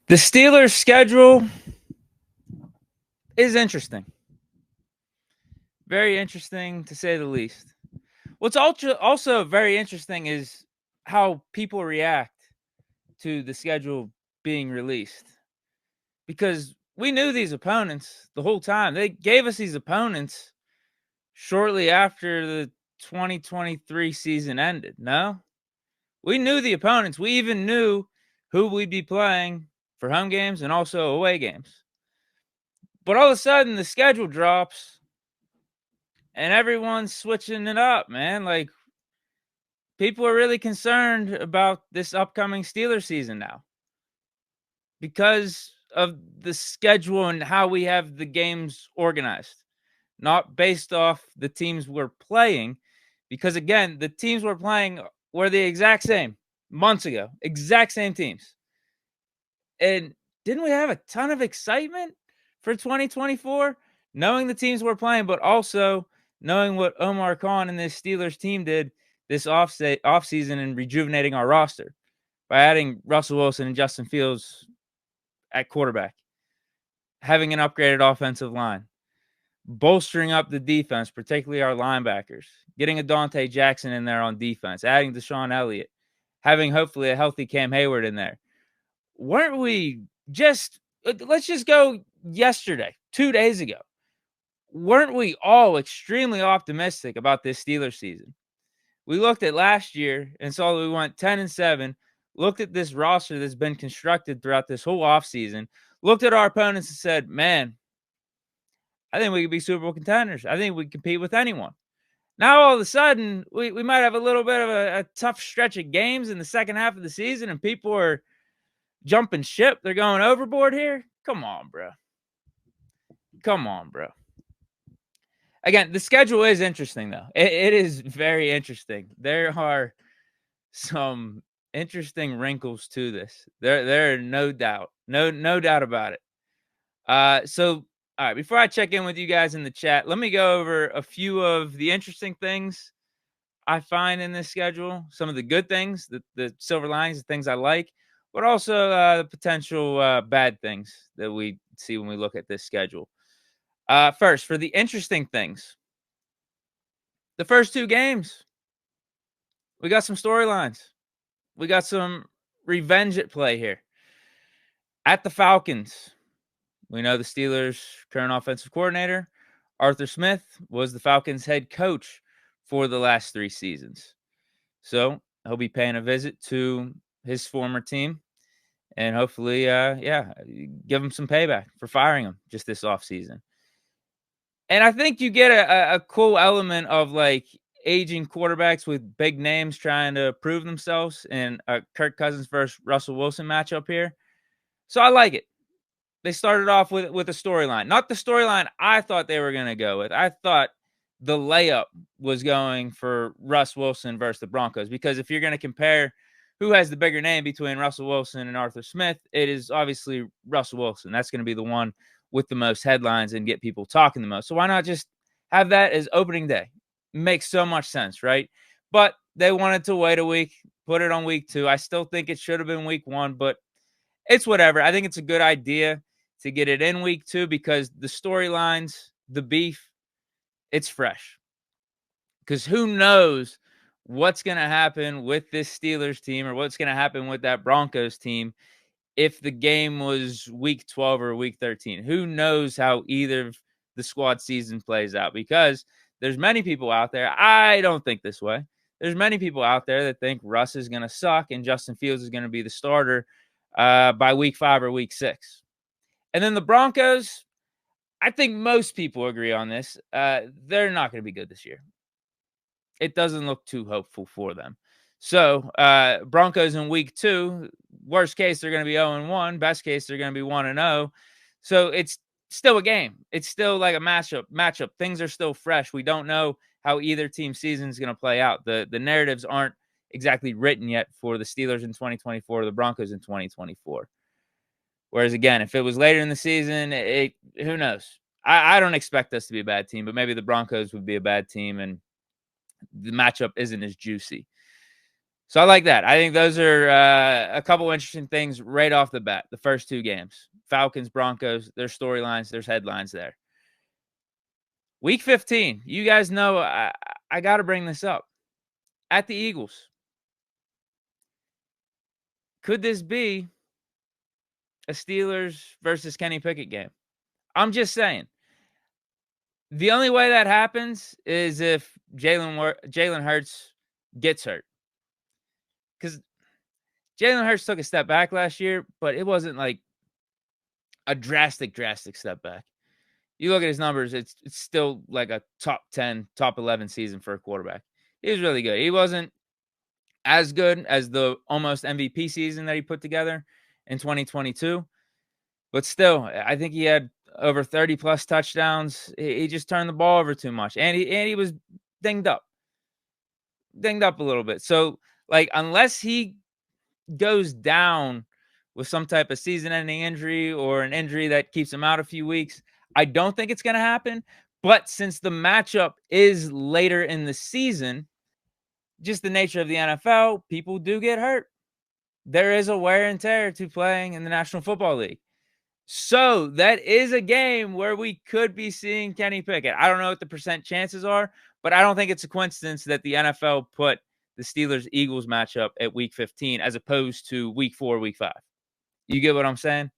The Steelers' schedule is interesting. Very interesting, to say the least. What's also very interesting is how people react to the schedule being released. Because we knew these opponents the whole time. They gave us these opponents shortly after the 2023 season ended. No? We knew the opponents. We even knew who we'd be playing for home games and also away games. But all of a sudden, the schedule drops and everyone's switching it up, man. Like, people are really concerned about this upcoming Steelers season now because of the schedule and how we have the games organized, not based off the teams we're playing. Because again, the teams we're playing were the exact same months ago, exact same teams. And didn't we have a ton of excitement for 2024, knowing the teams we're playing, but also knowing what Omar Khan and this Steelers team did this offseason and rejuvenating our roster by adding Russell Wilson and Justin Fields at quarterback, having an upgraded offensive line, bolstering up the defense, particularly our linebackers, getting a Dante Jackson in there on defense, adding Deshaun Elliott, having hopefully a healthy Cam Heyward in there. Weren't we just, let's just go yesterday, 2 days ago. Weren't we all extremely optimistic about this Steelers season? We looked at last year and saw that we went 10-7, looked at this roster that's been constructed throughout this whole offseason, looked at our opponents and said, man, I think we could be Super Bowl contenders. I think we compete with anyone. Now, all of a sudden, we might have a little bit of a tough stretch of games in the second half of the season, and people are jumping ship. They're going overboard here. Come on, bro. Come on, bro. Again, the schedule is interesting, though. It is very interesting. There are some interesting wrinkles to this. There are no doubt. No doubt about it. So, all right, before I check in with you guys in the chat, let me go over a few of the interesting things I find in this schedule. Some of the good things, the silver linings, the things I like, but also the potential bad things that we see when we look at this schedule. First, for the interesting things, the first two games, we got some storylines. We got some revenge at play here. At the Falcons, we know the Steelers' current offensive coordinator, Arthur Smith, was the Falcons' head coach for the last 3 seasons. So he'll be paying a visit to his former team and hopefully, give him some payback for firing him just this offseason. And I think you get a cool element of like aging quarterbacks with big names trying to prove themselves in a Kirk Cousins versus Russell Wilson matchup here. So I like it. They started off with a storyline. Not the storyline I thought they were going to go with. I thought the layup was going for Russ Wilson versus the Broncos, because if you're going to compare who has the bigger name between Russell Wilson and Arthur Smith, it is obviously Russell Wilson. That's going to be the one with the most headlines and get people talking the most. So why not just have that as opening day? Makes so much sense, right? But they wanted to wait a week, put it on week 2. I still think it should have been week 1, but it's whatever. I think it's a good idea to get it in week 2 because the storylines, the beef, it's fresh. Because who knows what's going to happen with this Steelers team or what's going to happen with that Broncos team if the game was week 12 or week 13. Who knows how either of the squad season plays out, because there's many people out there. I don't think this way. There's many people out there that think Russ is going to suck and Justin Fields is going to be the starter by week 5 or week 6. And then the Broncos, I think most people agree on this. They're not going to be good this year. It doesn't look too hopeful for them. So Broncos in week 2, worst case, they're going to be 0-1. Best case, they're going to be 1-0. So it's still a game. It's still like a matchup. Things are still fresh. We don't know how either team's season is going to play out. The narratives aren't exactly written yet for the Steelers in 2024 or the Broncos in 2024. Whereas, again, if it was later in the season, who knows? I don't expect us to be a bad team, but maybe the Broncos would be a bad team, and the matchup isn't as juicy. So I like that. I think those are a couple interesting things right off the bat. The first two games, Falcons, Broncos, there's storylines, there's headlines there. Week 15, you guys know I got to bring this up. At the Eagles, could this be a Steelers versus Kenny Pickett game? I'm just saying. The only way that happens is if Jalen Hurts gets hurt. Because Jalen Hurts took a step back last year, but it wasn't like a drastic step back. You look at his numbers, it's still like a top 10, top 11 season for a quarterback. He was really good. He wasn't as good as the almost MVP season that he put together in 2022, but still, I think he had over 30 plus touchdowns. He just turned the ball over too much, and he was dinged up a little bit. So, like, unless he goes down with some type of season-ending injury or an injury that keeps him out a few weeks, I don't think it's going to happen. But since the matchup is later in the season, just the nature of the NFL, people do get hurt. There is a wear and tear to playing in the National Football League. So that is a game where we could be seeing Kenny Pickett. I don't know what the percent chances are, but I don't think it's a coincidence that the NFL put the Steelers-Eagles matchup at week 15 as opposed to week 4, week 5. You get what I'm saying?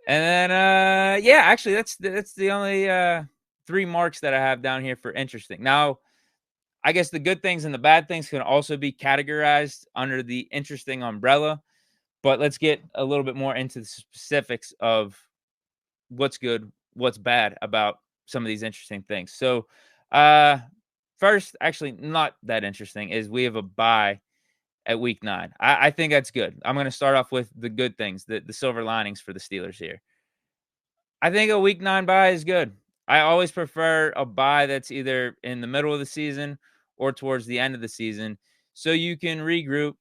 And then, yeah, actually, that's the only 3 marks that I have down here for interesting. Now, I guess the good things and the bad things can also be categorized under the interesting umbrella. But let's get a little bit more into the specifics of what's good, what's bad about some of these interesting things. So, first, actually not that interesting, is we have a bye at week 9. I think that's good. I'm going to start off with the good things, the silver linings for the Steelers here. I think a week 9 bye is good. I always prefer a bye that's either in the middle of the season or towards the end of the season so you can regroup,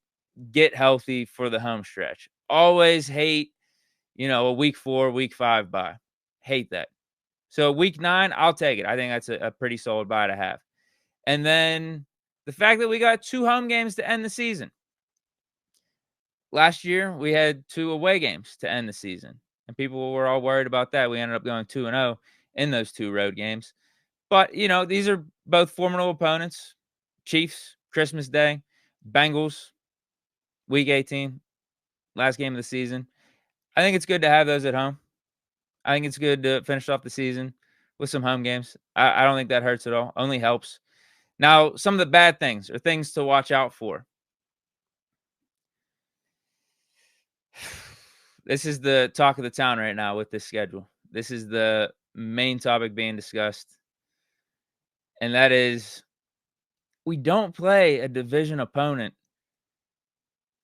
get healthy for the home stretch. Always hate, a week 4, week 5 bye. Hate that. So week 9, I'll take it. I think that's a pretty solid bye to have. And then the fact that we got 2 home games to end the season. Last year, we had 2 away games to end the season. And people were all worried about that. We ended up going 2-0 in those 2 road games. But, these are both formidable opponents. Chiefs, Christmas Day, Bengals, week 18, last game of the season. I think it's good to have those at home. I think it's good to finish off the season with some home games. I don't think that hurts at all. Only helps. Now, some of the bad things or things to watch out for. This is the talk of the town right now with this schedule. This is the main topic being discussed. And that is, we don't play a division opponent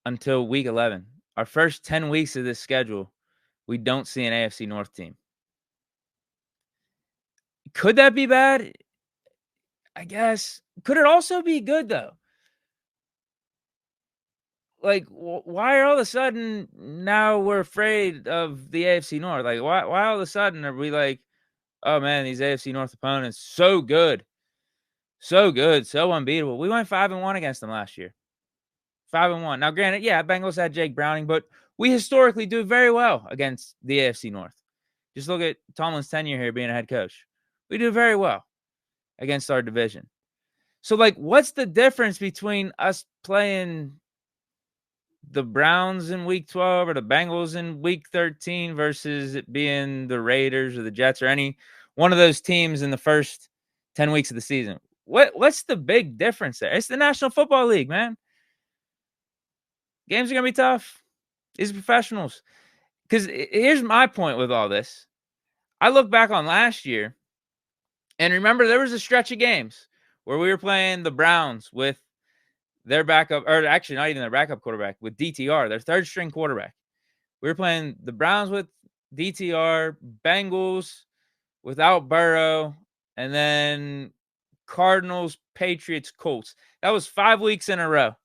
until week 11. Our first 10 weeks of this schedule, we don't see an AFC North team. Could that be bad? I guess. Could it also be good, though? Like, why are all of a sudden now we're afraid of the AFC North? Like, why all of a sudden are we like, oh, man, these AFC North opponents, so good. So good, so unbeatable. We went 5-1 against them last year. 5-1. Now, granted, yeah, Bengals had Jake Browning, but we historically do very well against the AFC North. Just look at Tomlin's tenure here being a head coach. We do very well against our division. So, like, what's the difference between us playing the Browns in week 12 or the Bengals in week 13 versus it being the Raiders or the Jets or any one of those teams in the first 10 weeks of the season? What's the big difference there? It's the National Football League, man. Games are going to be tough. These are professionals. Because here's my point with all this. I look back on last year, and remember there was a stretch of games where we were playing the Browns with their backup, or actually not even their backup quarterback, with DTR, their third string quarterback. We were playing the Browns with DTR, Bengals without Burrow, and then Cardinals, Patriots, Colts. That was 5 weeks in a row.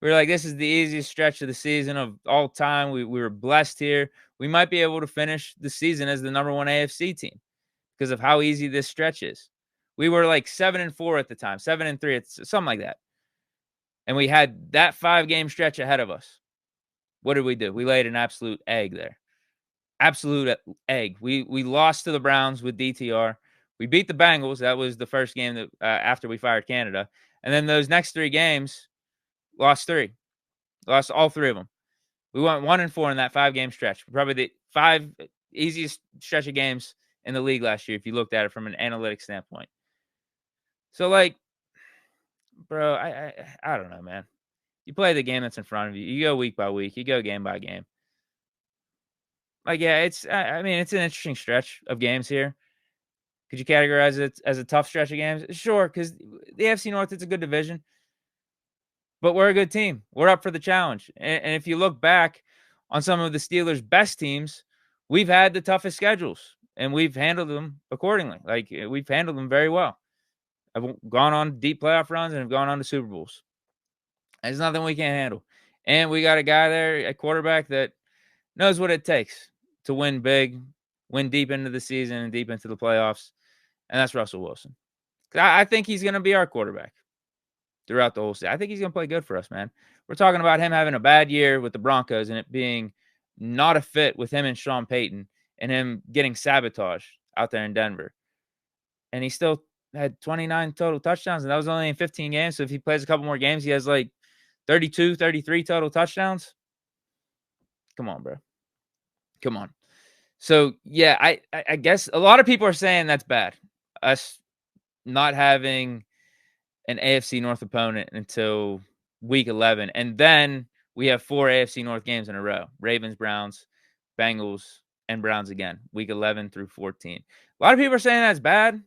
We were like, this is the easiest stretch of the season of all time. We were blessed here. We might be able to finish the season as the number 1 AFC team because of how easy this stretch is. We were like 7-4 at the time, 7-3, something like that. And we had that 5-game stretch ahead of us. What did we do? We laid an absolute egg there. Absolute egg. We lost to the Browns with DTR. We beat the Bengals. That was the first game that after we fired Canada. And then those next 3 games, lost 3. Lost all 3 of them. We went 1-4 in that 5-game stretch. Probably the 5 easiest stretch of games in the league last year if you looked at it from an analytics standpoint. So, like, bro, I don't know, man. You play the game that's in front of you. You go week by week. You go game by game. Like, yeah, it's I mean, it's an interesting stretch of games here. Could you categorize it as a tough stretch of games? Sure, because the AFC North, it's a good division. But we're a good team. We're up for the challenge. And if you look back on some of the Steelers' best teams, we've had the toughest schedules, and we've handled them accordingly. Like, we've handled them very well. I've gone on deep playoff runs and have gone on to Super Bowls. There's nothing we can't handle. And we got a guy there at quarterback that knows what it takes to win big, win deep into the season and deep into the playoffs. And that's Russell Wilson. I think he's going to be our quarterback throughout the whole season. I think he's going to play good for us, man. We're talking about him having a bad year with the Broncos and it being not a fit with him and Sean Payton and him getting sabotaged out there in Denver. And he still had 29 total touchdowns, and that was only in 15 games. So if he plays a couple more games, he has like 32, 33 total touchdowns. Come on, bro. Come on. So, yeah, I guess a lot of people are saying that's bad. Us not having an AFC North opponent until week 11. And then we have 4 AFC North games in a row. Ravens, Browns, Bengals, and Browns again. Week 11 through 14. A lot of people are saying that's bad.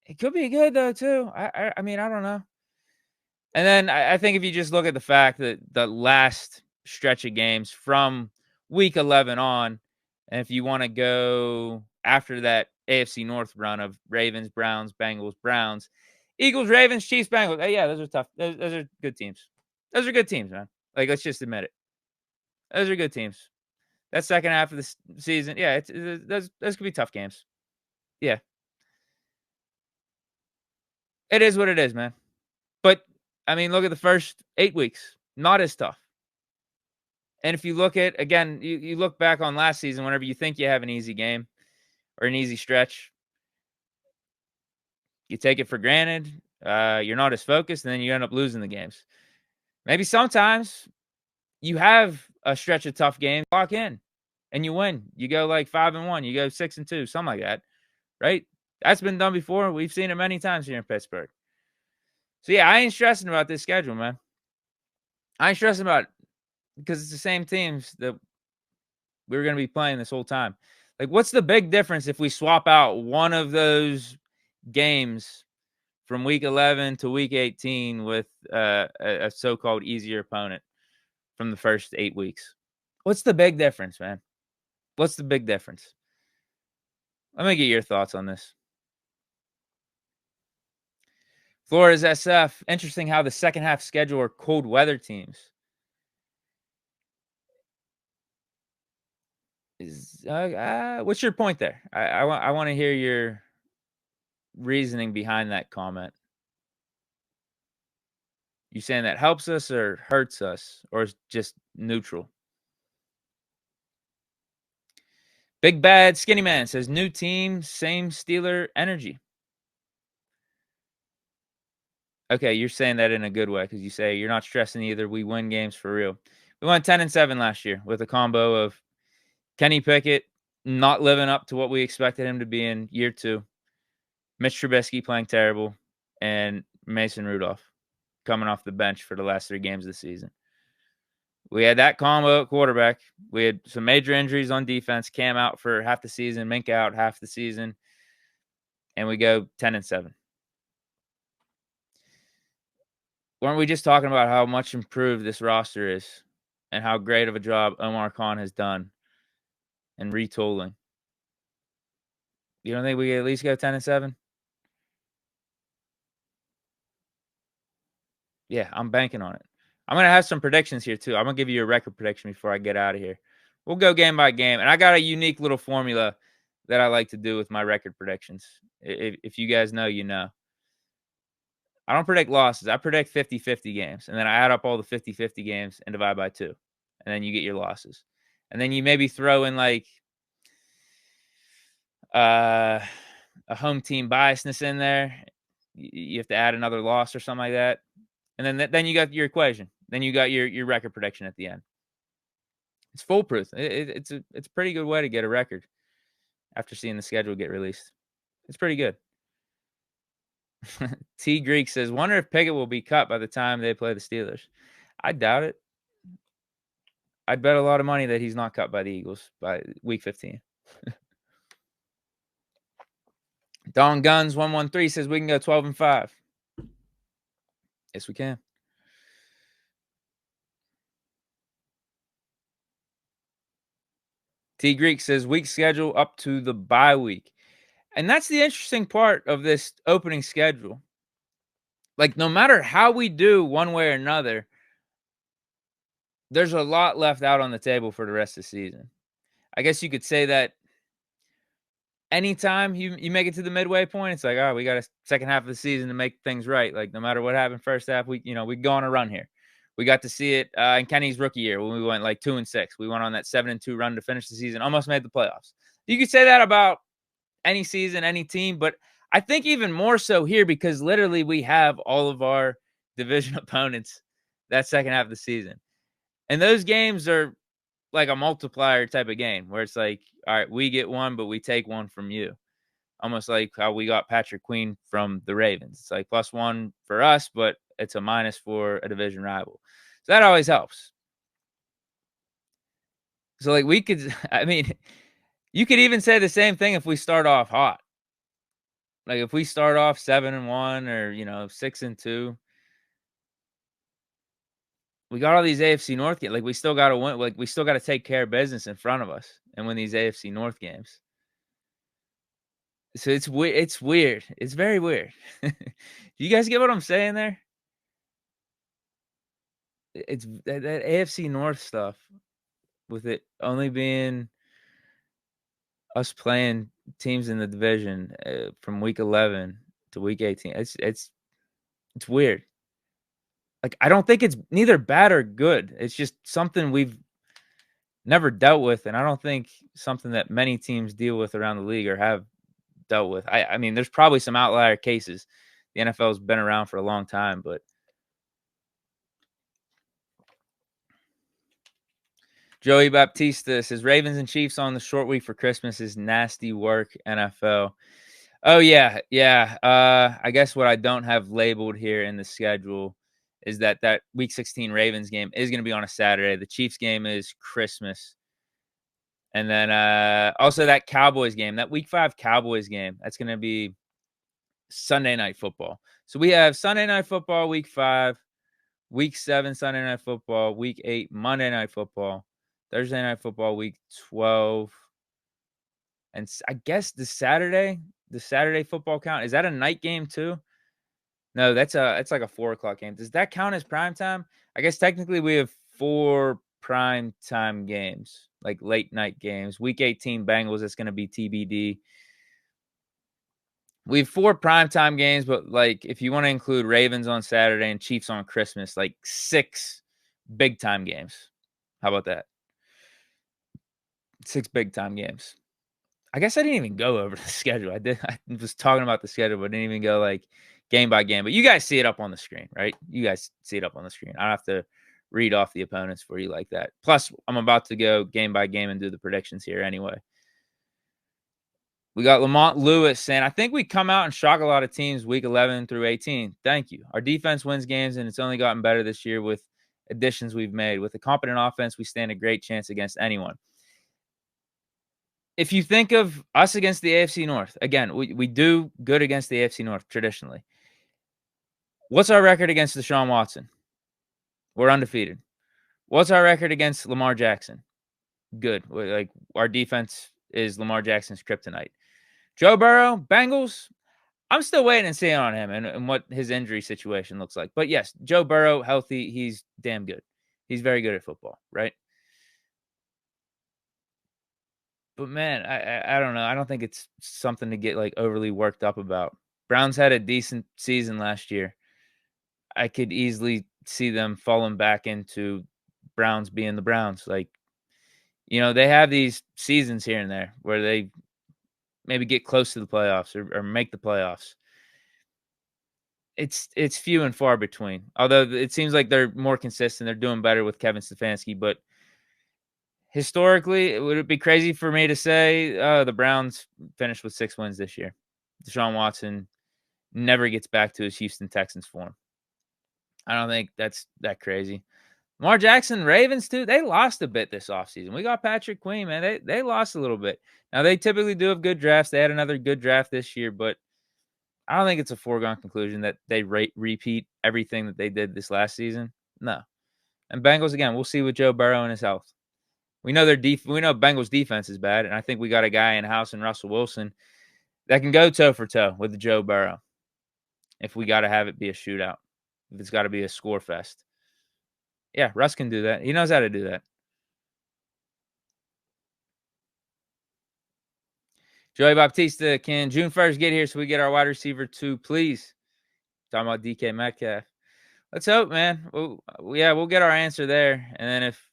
It could be good, though, too. I mean, I don't know. And then I think if you just look at the fact that the last stretch of games from week 11 on, and if you want to go after that AFC North run of Ravens, Browns, Bengals, Browns, Eagles, Ravens, Chiefs, Bengals. Hey, yeah, those are tough. Those are good teams. Those are good teams, man. Like, let's just admit it. Those are good teams. That second half of the season, yeah, those could be tough games. Yeah. It is what it is, man. But, I mean, look at the first 8 weeks. Not as tough. And if you look at, again, you look back on last season, whenever you think you have an easy game or an easy stretch, you take it for granted. You're not as focused, and then you end up losing the games. Maybe sometimes you have a stretch of tough games, lock in, and you win. You go like 5-1, you go 6-2, something like that, right? That's been done before. We've seen it many times here in Pittsburgh. So, yeah, I ain't stressing about this schedule, man. I ain't stressing about it because it's the same teams that we were going to be playing this whole time. Like, what's the big difference if we swap out one of those games from week 11 to week 18 with a so-called easier opponent from the first 8 weeks? What's the big difference, man? What's the big difference? Let me get your thoughts on this. Flores SF, interesting how the second half schedule are cold weather teams. What's your point there? I want to hear your reasoning behind that comment. You saying that helps us or hurts us, or is just neutral? Big Bad Skinny Man says, new team, same Steeler energy. Okay, you're saying that in a good way because you say you're not stressing either. We win games for real. We went 10-7 last year with a combo of Kenny Pickett not living up to what we expected him to be in year 2, Mitch Trubisky playing terrible, and Mason Rudolph coming off the bench for the last 3 games of the season. We had that combo at quarterback. We had some major injuries on defense. Cam out for half the season, Mink out half the season, and we go 10-7. Weren't we just talking about how much improved this roster is and how great of a job Omar Khan has done in retooling? You don't think we could at least go 10-7? Yeah, I'm banking on it. I'm going to have some predictions here, too. I'm going to give you a record prediction before I get out of here. We'll go game by game. And I got a unique little formula that I like to do with my record predictions. If you guys know, you know. I don't predict losses. I predict 50-50 games, and then I add up all the 50-50 games and divide by 2, and then you get your losses. And then you maybe throw in like a home team biasness in there. You have to add another loss or something like that, and then you got your equation. Then you got your record prediction at the end. It's foolproof. It's a pretty good way to get a record after seeing the schedule get released. It's pretty good. T Greek says, "Wonder if Pickett will be cut by the time they play the Steelers." I doubt it. I'd bet a lot of money that he's not cut by the Eagles by week 15. Don Guns 113 says we can go 12-5. Yes, we can. T Greek says week schedule up to the bye week. And that's the interesting part of this opening schedule. Like, no matter how we do one way or another, there's a lot left out on the table for the rest of the season. I guess you could say that anytime you make it to the midway point, it's like, oh, we got a second half of the season to make things right. Like, no matter what happened first half, we go on a run here. We got to see it in Kenny's rookie year when we went like 2-6. We went on that 7-2 run to finish the season, almost made the playoffs. You could say that about any season, any team, but I think even more so here because literally we have all of our division opponents that second half of the season. And those games are like a multiplier type of game where it's like, all right, we get one, but we take one from you. Almost like how we got Patrick Queen from the Ravens. It's like +1 for us, but it's a minus for a division rival. So that always helps. So like we could, I mean, you could even say the same thing if we start off hot. Like if we start off 7-1 or 6-2, we got all these AFC North games. Like we still got to win. Like we still got to take care of business in front of us and win these AFC North games. So it's weird. It's weird. It's very weird. Do you guys get what I'm saying there? It's that AFC North stuff with it only being us playing teams in the division from week 11 to week 18. It's weird. Like I don't think it's neither bad or good. It's just something we've never dealt with, and I don't think something that many teams deal with around the league or have dealt with. I mean, there's probably some outlier cases. The NFL has been around for a long time, but Joey Baptista says Ravens and Chiefs on the short week for Christmas is nasty work, NFL. Oh yeah. I guess what I don't have labeled here in the schedule is that week 16 Ravens game is going to be on a Saturday. The Chiefs game is Christmas. And then also that Cowboys game, that week 5 Cowboys game, that's going to be Sunday Night Football. So we have Sunday Night Football week 5, week 7 Sunday Night Football, week 8 Monday Night Football, Thursday Night Football week 12. And I guess the Saturday football count, is that a night game too? No, it's like a 4:00 game. Does that count as prime time? I guess technically we have 4 prime time games, like late night games. Week 18 Bengals, it's going to be TBD. We have 4 primetime games, but like if you want to include Ravens on Saturday and Chiefs on Christmas, like 6 big time games. How about that? 6 big time games. I guess I didn't even go over the schedule. I was talking about the schedule, but didn't even go like game by game. But you guys see it up on the screen, right? You guys see it up on the screen. I don't have to read off the opponents for you like that. Plus, I'm about to go game by game and do the predictions here anyway. We got Lamont Lewis saying, I think we come out and shock a lot of teams week 11 through 18. Thank you. Our defense wins games, and it's only gotten better this year with additions we've made. With a competent offense, we stand a great chance against anyone. If you think of us against the AFC North, again, we do good against the AFC North traditionally. What's our record against Deshaun Watson? We're undefeated. What's our record against Lamar Jackson? Good. Like our defense is Lamar Jackson's kryptonite. Joe Burrow, Bengals, I'm still waiting and seeing on him and what his injury situation looks like. But yes, Joe Burrow, healthy, he's damn good. He's very good at football, right? But man, I don't know. I don't think it's something to get like overly worked up about. Browns had a decent season last year. I could easily see them falling back into Browns being the Browns. Like, they have these seasons here and there where they maybe get close to the playoffs or make the playoffs. It's few and far between. Although it seems like they're more consistent. They're doing better with Kevin Stefanski. But historically, would it be crazy for me to say the Browns finished with 6 wins this year? Deshaun Watson never gets back to his Houston Texans form. I don't think that's that crazy. Lamar Jackson, Ravens too, they lost a bit this offseason. We got Patrick Queen, man. They lost a little bit. Now, they typically do have good drafts. They had another good draft this year, but I don't think it's a foregone conclusion that they repeat everything that they did this last season. No. And Bengals, again, we'll see with Joe Burrow and his health. We know we know Bengals defense is bad, and I think we got a guy in house in Russell Wilson that can go toe for toe with Joe Burrow. If we got to have it be a shootout, if it's got to be a score fest. Yeah, Russ can do that. He knows how to do that. Joey Baptista, can June 1st get here so we get our wide receiver 2, please? Talking about DK Metcalf. Let's hope, man. We'll get our answer there. And then if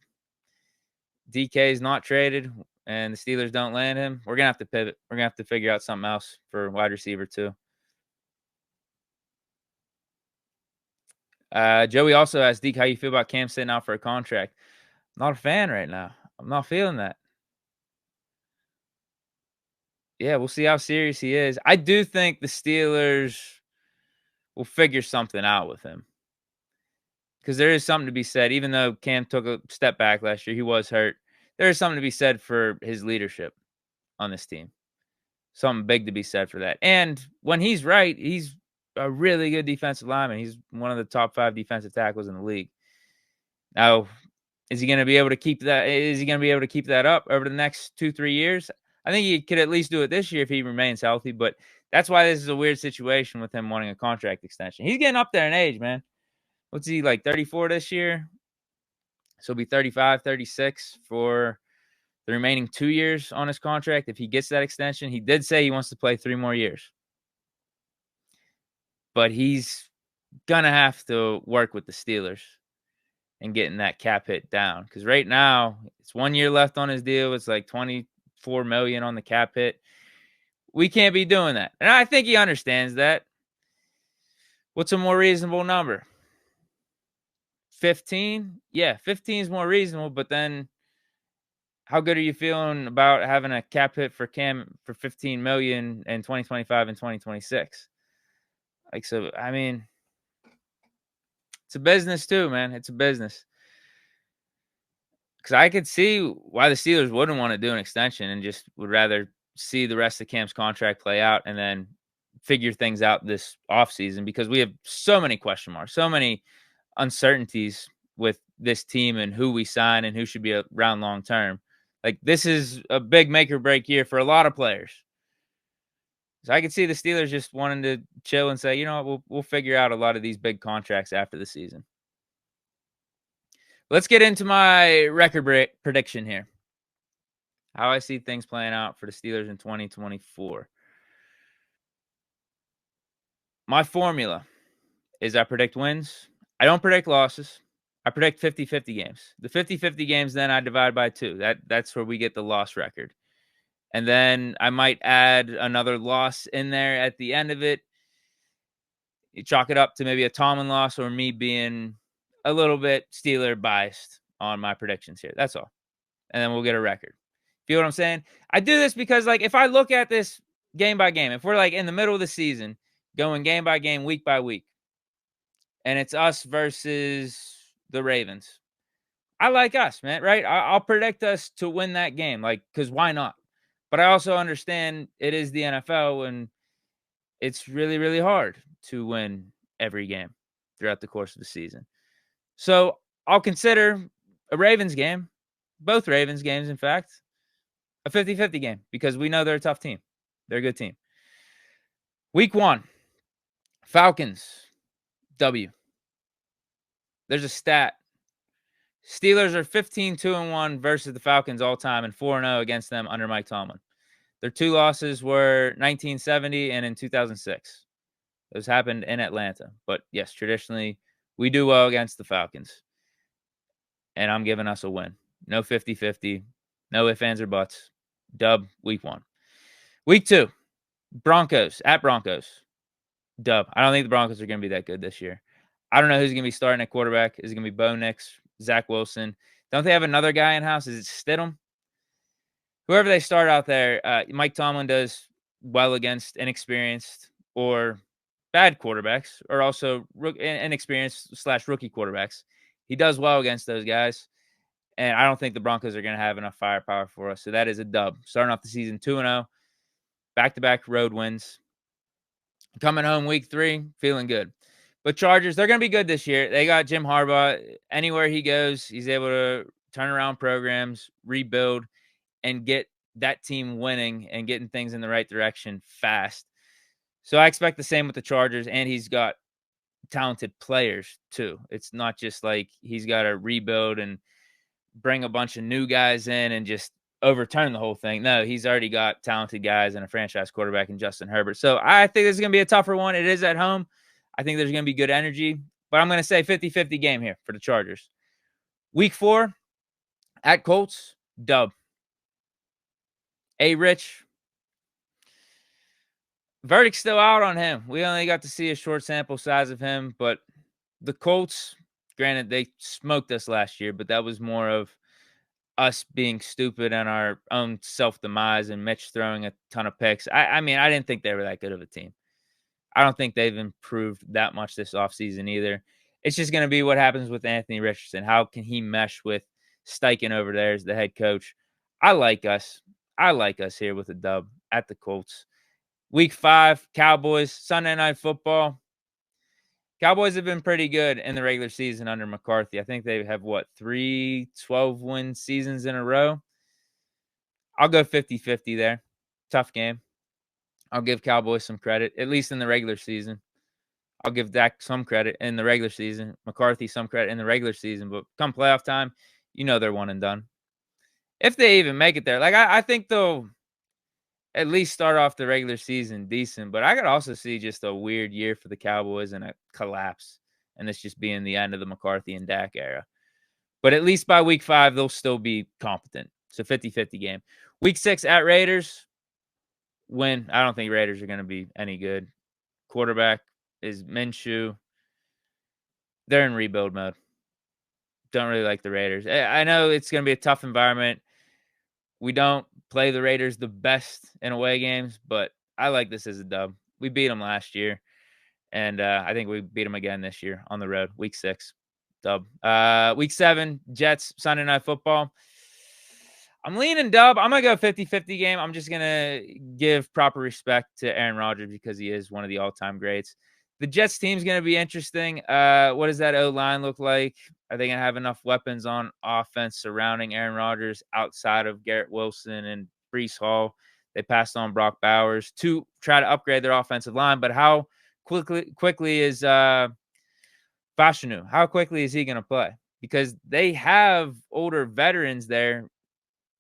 DK is not traded and the Steelers don't land him, we're going to have to pivot. We're going to have to figure out something else for wide receiver 2. Joey also asked, Deke, how you feel about Cam sitting out for a contract? I'm not a fan right now. I'm not feeling that. Yeah, we'll see how serious he is. I do think the Steelers will figure something out with him. Because there is something to be said. Even though Cam took a step back last year, he was hurt. There is something to be said for his leadership on this team. Something big to be said for that. And when he's right, he's a really good defensive lineman. He's one of the top 5 defensive tackles in the league. Now, is he going to be able to keep that? Is he going to be able to keep that up over the next 2-3 years? I think he could at least do it this year if he remains healthy. But that's why this is a weird situation with him wanting a contract extension. He's getting up there in age, man. What's he, like 34 this year? So he'll be 35, 36 for the remaining 2 years on his contract. If he gets that extension, he did say he wants to play 3 more years. But he's going to have to work with the Steelers and getting that cap hit down. Because right now, it's 1 year left on his deal. It's like $24 million on the cap hit. We can't be doing that. And I think he understands that. What's a more reasonable number? 15? Yeah, 15 is more reasonable, but then how good are you feeling about having a cap hit for Cam for $15 million in 2025 and 2026? Like, so, I mean, it's a business too, man. It's a business. Because I could see why the Steelers wouldn't want to do an extension and just would rather see the rest of Cam's contract play out and then figure things out this offseason, because we have so many question marks, so many uncertainties with this team and who we sign and who should be around long term. Like, this is a big make or break year for a lot of players. So I could see the Steelers just wanting to chill and say, you know what, we'll figure out a lot of these big contracts after the season. Let's get into my record prediction here. How I see things playing out for the Steelers in 2024. My formula is I predict wins. I don't predict losses. I predict 50-50 games. The 50-50 games, then I divide by 2. That's where we get the loss record. And then I might add another loss in there at the end of it. You chalk it up to maybe a Tomlin loss or me being a little bit Steeler biased on my predictions here. That's all. And then we'll get a record. Feel what I'm saying? I do this because, like, if I look at this game by game, if we're like in the middle of the season, going game by game, week by week, and it's us versus the Ravens, I like us, man, right? I'll predict us to win that game, like, because why not? But I also understand it is the NFL, and it's really, really hard to win every game throughout the course of the season. So I'll consider a Ravens game, both Ravens games, in fact, a 50-50 game, because we know they're a tough team. They're a good team. Week 1, Falcons, W. There's a stat. Steelers are 15-2-1 versus the Falcons all time and 4-0 against them under Mike Tomlin. Their 2 losses were 1970 and in 2006. Those happened in Atlanta. But yes, traditionally, We do well against the Falcons, and I'm giving us a win. No 50-50, no ifs, ands, or buts. Dub, week 1. Week 2, Broncos, at Broncos. Dub. I don't think the Broncos are going to be that good this year. I don't know who's going to be starting at quarterback. Is it going to be Bo Nix, Zach Wilson? Don't they have another guy in-house? Is it Stidham? Whoever they start out there, Mike Tomlin does well against inexperienced or bad quarterbacks, or also inexperienced / rookie quarterbacks. He does well against those guys, and I don't think the Broncos are going to have enough firepower for us. So that is a dub. Starting off the season 2-0, back-to-back road wins. Coming home week 3, feeling good. But Chargers, they're going to be good this year. They got Jim Harbaugh. Anywhere he goes, he's able to turn around programs, rebuild, and get that team winning and getting things in the right direction fast. So I expect the same with the Chargers, and he's got talented players too. It's not just like he's got to rebuild and bring a bunch of new guys in and just overturn the whole thing. No, he's already got talented guys and a franchise quarterback in Justin Herbert. So I think this is going to be a tougher one. It is at home. I think there's going to be good energy, but I'm going to say 50-50 game here for the Chargers. Week 4 at Colts, dub. Rich, verdict's still out on him. We only got to see a short sample size of him, but the Colts, granted, they smoked us last year, but that was more of us being stupid and our own self-demise and Mitch throwing a ton of picks. I mean, I didn't think they were that good of a team. I don't think they've improved that much this offseason either. It's just going to be what happens with Anthony Richardson. How can he mesh with Steichen over there as the head coach? I like us. I like us here with a dub at the Colts. Week 5, Cowboys, Sunday Night Football. Cowboys have been pretty good in the regular season under McCarthy. I think they have, 3 12-win seasons in a row? I'll go 50-50 there. Tough game. I'll give Cowboys some credit, at least in the regular season. I'll give Dak some credit in the regular season. McCarthy some credit in the regular season. But come playoff time, they're one and done. If they even make it there. I think they'll at least start off the regular season decent. But I could also see just a weird year for the Cowboys and a collapse. And this just being the end of the McCarthy and Dak era. But at least by week 5, they'll still be competent. So 50-50 game. Week 6 at Raiders. Win. I don't think Raiders are going to be any good. Quarterback is Minshew. They're in rebuild mode. Don't really like the Raiders. I know it's going to be a tough environment. We don't play the Raiders the best in away games, but I like this as a dub. We beat them last year, and I think we beat them again this year on the road. Week 6, dub. Week 7, Jets, Sunday Night Football. I'm leaning dub. I'm going to go 50-50 game. I'm just going to give proper respect to Aaron Rodgers because he is one of the all-time greats. The Jets team's going to be interesting. What does that O-line look like? Are they going to have enough weapons on offense surrounding Aaron Rodgers outside of Garrett Wilson and Breece Hall? They passed on Brock Bowers to try to upgrade their offensive line, but how quickly is Fashanu? How quickly is he going to play? Because they have older veterans there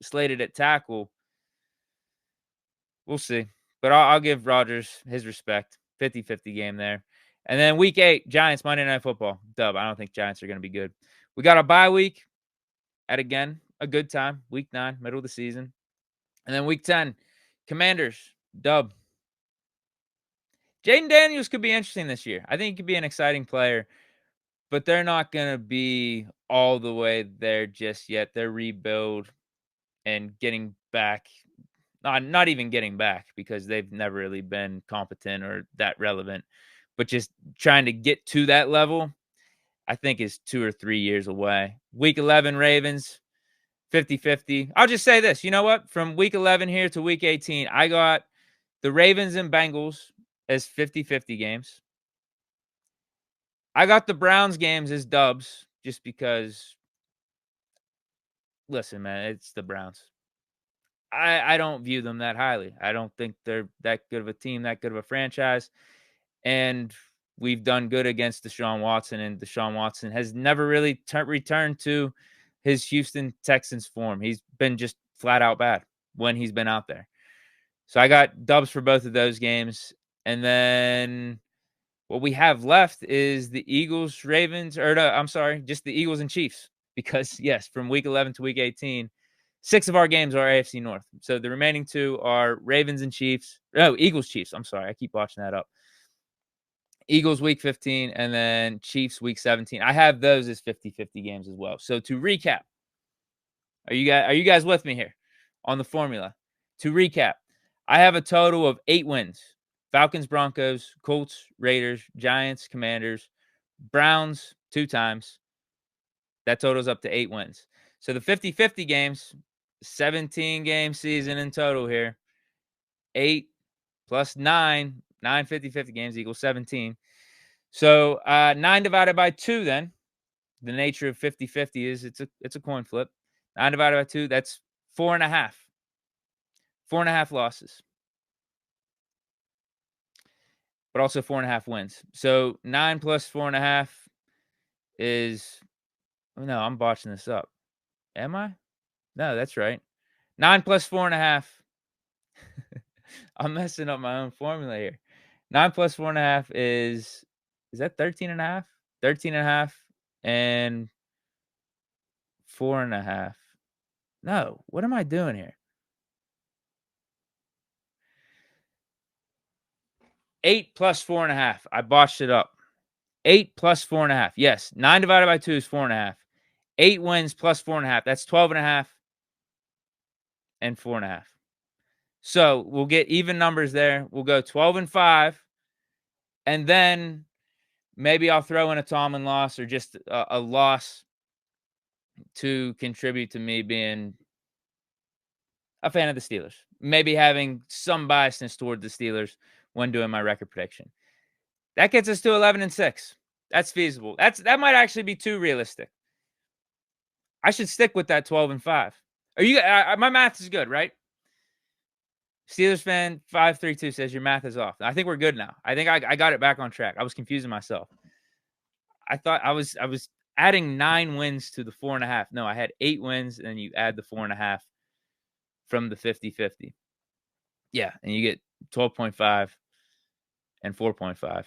slated at tackle. We'll see. But I'll give Rodgers his respect. 50-50 game there. And then week 8, Giants, Monday Night Football. Dub. I don't think Giants are going to be good. We got a bye week at, again, a good time. Week 9, middle of the season. And then week 10, Commanders. Dub. Jaden Daniels could be interesting this year. I think he could be an exciting player. But they're not going to be all the way there just yet. They're rebuild and getting back. Not even getting back because they've never really been competent or that relevant. But just trying to get to that level, I think is 2 or 3 years away. Week 11, Ravens, 50-50. I'll just say this. You know what? From week 11 here to week 18, I got the Ravens and Bengals as 50-50 games. I got the Browns games as dubs just because, listen, man, it's the Browns. I don't view them that highly. I don't think they're that good of a team, that good of a franchise. And we've done good against Deshaun Watson, and Deshaun Watson has never really returned to his Houston Texans form. He's been just flat out bad when he's been out there. So I got dubs for both of those games. And then What we have left is the Eagles, Ravens, or no, I'm sorry, just the Eagles and Chiefs. Because, yes, from week 11 to week 18, 6 of our games are AFC North. So the remaining 2 are Ravens and Chiefs. No, Eagles, Chiefs. I'm sorry. I keep watching that up. Eagles week 15 and then Chiefs week 17. I have those as 50-50 games as well. So to recap, are you guys with me here on the formula? To recap, I have a total of 8 wins. Falcons, Broncos, Colts, Raiders, Giants, Commanders, Browns 2 times. That totals up to 8 wins. So the 50-50 games, 17-game season in total here. 8 plus 9, 9 50-50 games equals 17. So 9 divided by 2 then. The nature of 50-50 is it's a coin flip. 9 divided by 2, that's 4.5. 4.5 losses. But also 4.5 wins. So 9 plus 4.5 is, no, I'm botching this up. Am I? No, that's right. 9 plus 4.5. I'm messing up my own formula here. 9 plus 4.5 is that 13.5? 13.5 and 4.5. No, what am I doing here? 8 plus 4.5. I botched it up. 8 plus 4.5. Yes, 9 divided by 2 is 4.5. 8 wins plus 4.5. That's 12.5 and 4.5. So we'll get even numbers there. We'll go 12-5, and then maybe I'll throw in a Tomlin loss or just a loss to contribute to me being a fan of the Steelers. Maybe having some biasness toward the Steelers when doing my record prediction. That gets us to 11-6. That's feasible. That might actually be too realistic. I should stick with that 12-5. Are you? My math is good, right? Steelers fan 532 says your math is off. I think we're good now. I think I got it back on track. I was confusing myself. I thought I was adding 9 wins to the 4.5. No, I had 8 wins, and then you add the 4.5 from the 50-50. Yeah, and you get 12.5 and 4.5.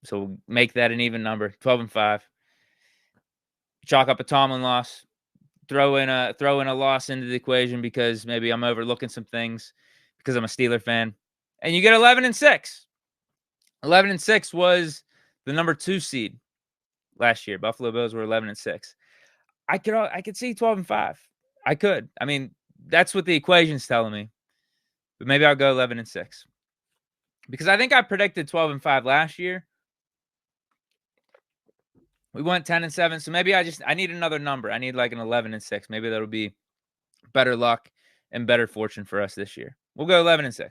So we'll make that an even number, 12-5. Chalk up a Tomlin loss. Throw in a loss into the equation because maybe I'm overlooking some things because I'm a Steeler fan. And you get 11-6. 11-6 was the number 2 seed last year. Buffalo Bills were 11-6. I could see 12-5. I could. I mean, that's what the equation's telling me. But maybe I'll go 11-6. Because I think I predicted 12-5 last year. We went 10-7, so maybe I need another number. I need like an 11-6. Maybe that'll be better luck and better fortune for us this year. We'll go 11-6.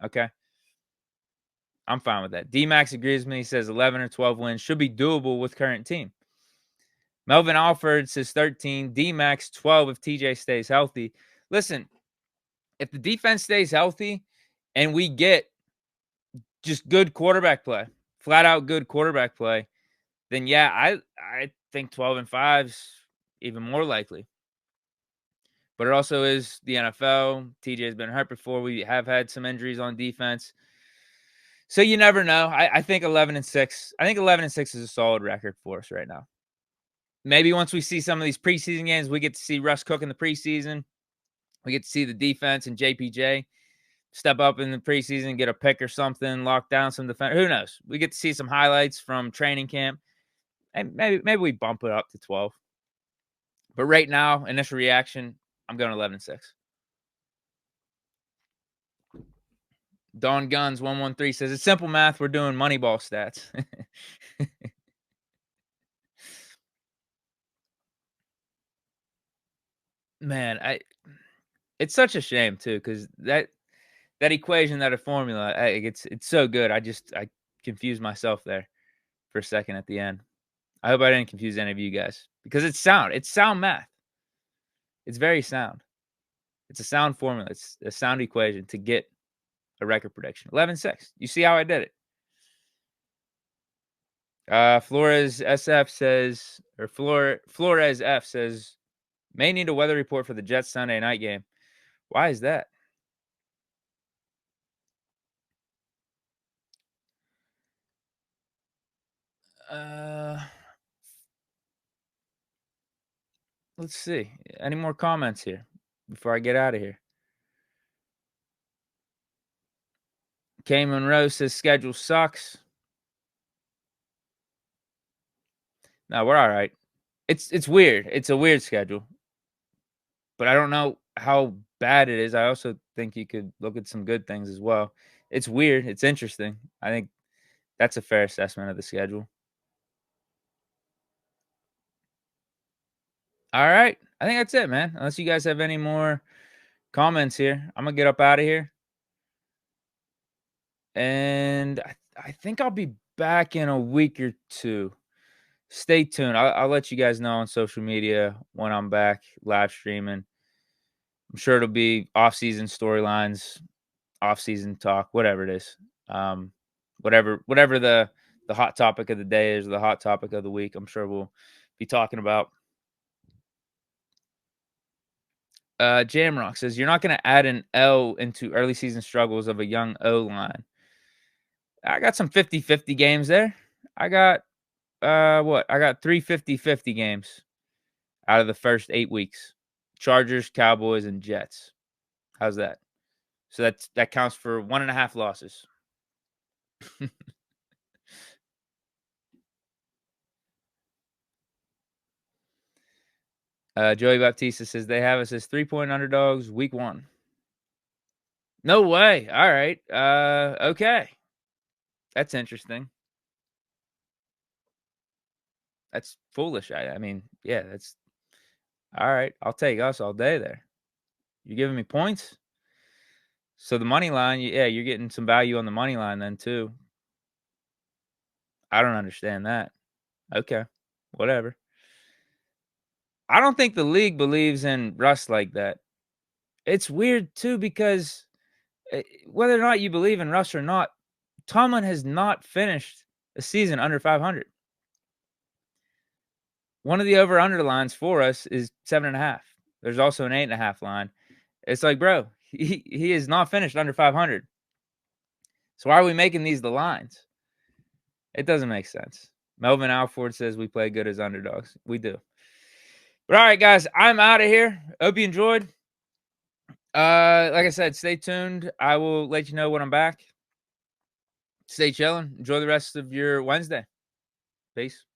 Okay? I'm fine with that. D-Max agrees with me. He says 11 or 12 wins should be doable with current team. Melvin Alford says 13. D-Max 12 if TJ stays healthy. Listen, if the defense stays healthy and we get just good quarterback play, flat out good quarterback play, then yeah, I think 12-5 is even more likely. But it also is the NFL. TJ's been hurt before. We have had some injuries on defense. So you never know. I think 11-6. I think 11-6 is a solid record for us right now. Maybe once we see some of these preseason games, we get to see Russ cook in the preseason. We get to see the defense and JPJ step up in the preseason, get a pick or something, lock down some defense. Who knows? We get to see some highlights from training camp. And maybe we bump it up to 12. But right now, initial reaction, I'm going 11-6. Dawn Guns 113 says it's simple math. We're doing Moneyball stats. Man, it's such a shame too, because that equation, that formula, it's so good. I confused myself there for a second at the end. I hope I didn't confuse any of you guys because it's sound. It's sound math. It's very sound. It's a sound formula. It's a sound equation to get a record prediction. 11-6. You see how I did it. Flores SF says, or Flores F says, may need a weather report for the Jets Sunday night game. Why is that? Uh, let's see. Any more comments here before I get out of here? Kay Monroe says schedule sucks. No, we're all right. It's weird. It's a weird schedule, but I don't know how bad it is. I also think you could look at some good things as well. It's weird. It's interesting. I think that's a fair assessment of the schedule. All right. I think that's it, man. Unless you guys have any more comments here, I'm gonna get up out of here. And I think I'll be back in a week or two. Stay tuned. I'll let you guys know on social media when I'm back live streaming. I'm sure it'll be off-season storylines, off-season talk, whatever it is. Um, whatever the hot topic of the day is, the hot topic of the week. I'm sure we'll be talking about. Jamrock says you're not going to add an L into early season struggles of a young O line. I got some 50-50 games there. I got what? I got 3 50-50 games out of the first 8 weeks. Chargers, Cowboys, and Jets. How's that? So that counts for 1.5 losses. Joey Baptista says they have us as 3-point underdogs week 1. No way. All right. Okay. That's interesting. That's foolish. I mean, yeah, that's all right. I'll take us all day there. You're giving me points? So the money line, yeah, you're getting some value on the money line then too. I don't understand that. Okay. Whatever. I don't think the league believes in Russ like that. It's weird too because whether or not you believe in Russ or not, Tomlin has not finished a season under 500. One of the over/under lines for us is 7.5. There's also an 8.5 line. It's like, bro, he is not finished under 500. So why are we making these the lines? It doesn't make sense. Melvin Alford says we play good as underdogs. We do. But all right, guys, I'm out of here. Hope you enjoyed. Like I said, stay tuned. I will let you know when I'm back. Stay chilling. Enjoy the rest of your Wednesday. Peace.